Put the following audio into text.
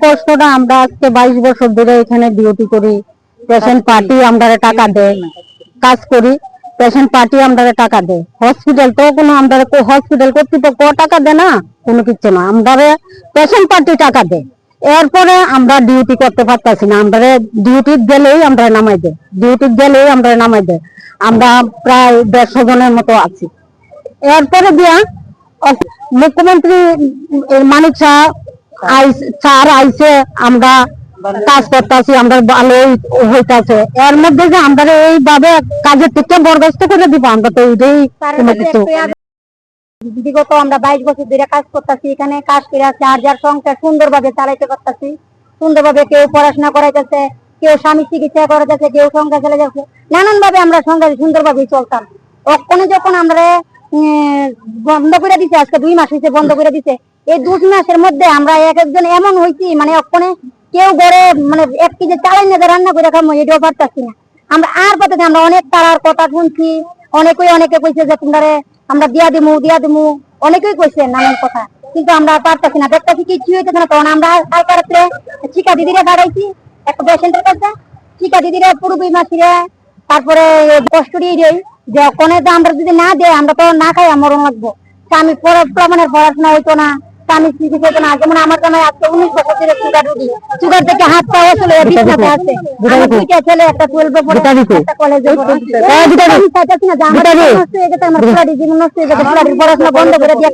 কষ্টটা আমরা আজকে 22 বছর ধরে এখানে ডিউটি করি। পেশেন্ট পার্টি আমরা টাকা দেয়, কাজ করি। পেশেন্ট পার্টি আমরা টাকা দেয়। হসপিটাল তো কোনো আমরা হসপিটাল কর্তৃপক্ষ টাকা দেয় না, কোনো কিছু না। আমরা পেশেন্ট পার্টি টাকা দেয়। এরপরে আমরা ডিউটি করতে পারতাছি না। আমরা ডিউটি গেলেই আমরা নামাই দেয়, ডিউটি গেলেই আমরা নামাই দেয়। আমরা প্রায় 150 জনের মতো আছি। এরপরে দিয়া মুখ্যমন্ত্রী মানিক স্যার আইসে, আমরা কাজ করতেছি, আমরা ভালোই হইতাছে। এর মধ্যে যে আমরা এইভাবে কাজের থেকে বরখাস্ত করে দিব, আমরা তো এটাই কোনো কিছু। বিগত আমরা 22 বছর ধরে কাজ করতেছি, এখানে কাজ করে যার সংসার সুন্দরভাবে চালাইতে পারতেছি। সুন্দরভাবে কেউ পড়াশোনা করাইতেছে, কেউ স্বামী চিকিৎসা করাইতেছে, কেউ সংসার চলে যাচ্ছে। নানান ভাবে আমরা সংসার সুন্দরভাবে চলতাম। ওখানে যখন আমরা বন্ধ করে দিছে, আজকে 2 মাস হয়েছে বন্ধ করে দিছে। এই 2 মাসের মধ্যে আমরা একজন এমন হয়েছি, মানে ওখানে কেউ ঘরে মানে 1 কেজি চালের নিয়ে রান্না করে খাবো এটাও পারতাছি না। আমরা আর পারতেছি। আমরা অনেক তারার কথা শুনছি, অনেকে কইছে যে তোমরা আমরা দিয়া দিমু, অনেকেই কইছে নানান কথা, কিন্তু আমরা পারতেছি না। দেখতেছি কিছু হইতেছে না। তখন আমরা কালকে রাত্রে চিকা দিদিরে বাড়াইছি একটা পেশেন্টের কাছে, চিকা দিদিরে পুরোপুরি মাসিরে, তারপরে কষ্ট দিয়ে দেই যে ওখানে তো আমরা যদি না দেয় আমরা তো না খাই মরণ লাগবো। স্বামী পড়াশোনা হইতো না, স্বামী চিকিৎসা হইতো না। যেমন আমার জামাই আজকে 19 বছর ধরে সুগার রোগী, সুগার থেকে হাত পা আসলে বিছানাতে আছে। আমার 2টা ছেলে, একটা 12 এ পড়ে, একটা কলেজে পড়ে। আমি চাইতেছি না যে আমার জীবন নষ্ট হয়ে গেছে, আমার জীবন নষ্ট হয়ে গেছে, পড়াশোনা বন্ধ করে দিয়ে